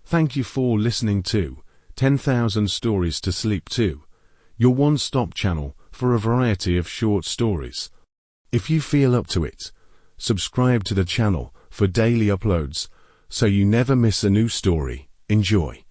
Thank you for listening to 10,000 Stories to Sleep 2, your one-stop channel for a variety of short stories. If you feel up to it, subscribe to the channel for daily uploads so you never miss a new story. Enjoy.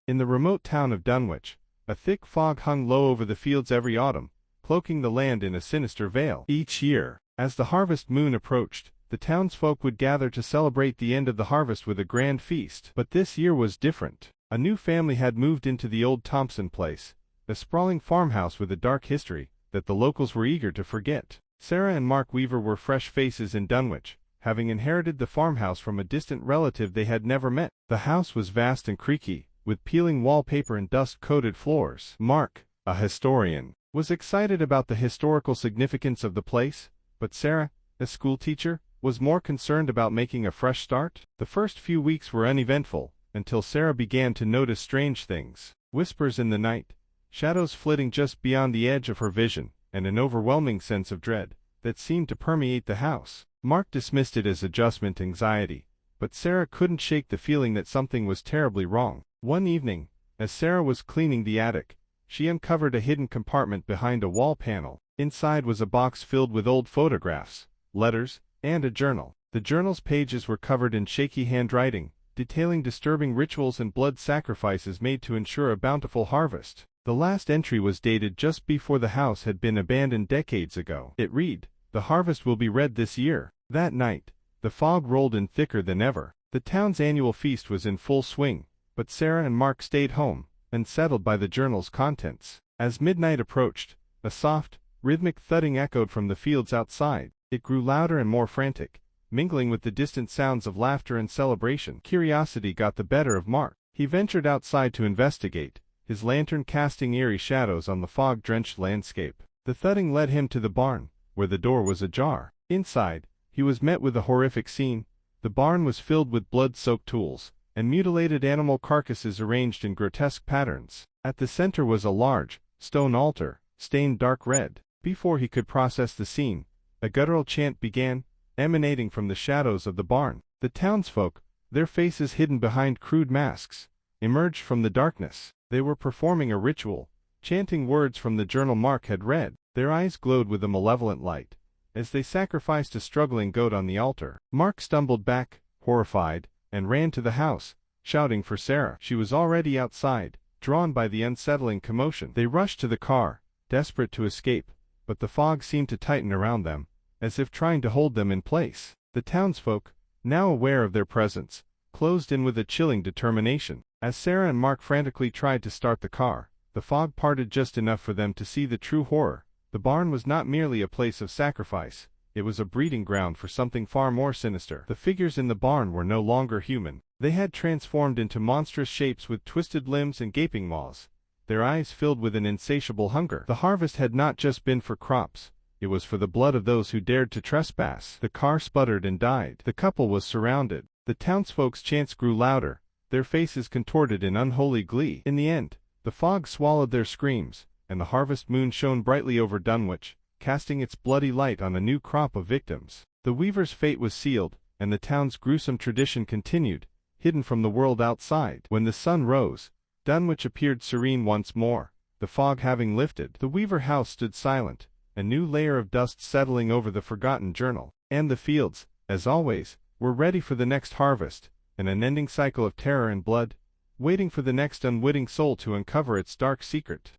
In the remote town of Dunwich, a thick fog hung low over the fields every autumn, cloaking the land in a sinister veil. Each year, as the harvest moon approached, the townsfolk would gather to celebrate the end of the harvest with a grand feast. But this year was different. A new family had moved into the old Thompson place, a sprawling farmhouse with a dark history that the locals were eager to forget. Sarah and Mark Weaver were fresh faces in Dunwich, having inherited the farmhouse from a distant relative they had never met. The house was vast and creaky, with peeling wallpaper and dust-coated floors. Mark, a historian, was excited about the historical significance of the place, but Sarah, a schoolteacher, was more concerned about making a fresh start. The first few weeks were uneventful, until Sarah began to notice strange things. Whispers in the night, shadows flitting just beyond the edge of her vision, and an overwhelming sense of dread that seemed to permeate the house. Mark dismissed it as adjustment anxiety, but Sarah couldn't shake the feeling that something was terribly wrong. One evening, as Sarah was cleaning the attic, she uncovered a hidden compartment behind a wall panel. Inside was a box filled with old photographs, letters, and a journal. The journal's pages were covered in shaky handwriting, detailing disturbing rituals and blood sacrifices made to ensure a bountiful harvest. The last entry was dated just before the house had been abandoned decades ago. It read, "The harvest will be red this year." That night, the fog rolled in thicker than ever. The town's annual feast was in full swing, but Sarah and Mark stayed home, unsettled by the journal's contents. As midnight approached, a soft, rhythmic thudding echoed from the fields outside. It grew louder and more frantic, mingling with the distant sounds of laughter and celebration. Curiosity got the better of Mark. He ventured outside to investigate, his lantern casting eerie shadows on the fog-drenched landscape. The thudding led him to the barn, where the door was ajar. Inside, he was met with a horrific scene. The barn was filled with blood-soaked tools and mutilated animal carcasses arranged in grotesque patterns. At the center was a large, stone altar, stained dark red. Before he could process the scene, a guttural chant began, emanating from the shadows of the barn. The townsfolk, their faces hidden behind crude masks, emerged from the darkness. They were performing a ritual, chanting words from the journal Mark had read. Their eyes glowed with a malevolent light, as they sacrificed a struggling goat on the altar. Mark stumbled back, horrified, and ran to the house, shouting for Sarah. She was already outside, drawn by the unsettling commotion. They rushed to the car, desperate to escape, but the fog seemed to tighten around them, as if trying to hold them in place. The townsfolk, now aware of their presence, closed in with a chilling determination. As Sarah and Mark frantically tried to start the car, the fog parted just enough for them to see the true horror. The barn was not merely a place of sacrifice, it was a breeding ground for something far more sinister. The figures in the barn were no longer human. They had transformed into monstrous shapes with twisted limbs and gaping maws, their eyes filled with an insatiable hunger. The harvest had not just been for crops, it was for the blood of those who dared to trespass. The car sputtered and died. The couple was surrounded. The townsfolk's chants grew louder, their faces contorted in unholy glee. In the end, the fog swallowed their screams, and the harvest moon shone brightly over Dunwich, casting its bloody light on a new crop of victims. The weaver's fate was sealed, and the town's gruesome tradition continued, hidden from the world outside. When the sun rose, Dunwich appeared serene once more, the fog having lifted. The Weaver house stood silent, a new layer of dust settling over the forgotten journal. And the fields, as always, were ready for the next harvest, an unending cycle of terror and blood, waiting for the next unwitting soul to uncover its dark secret.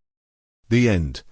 The end.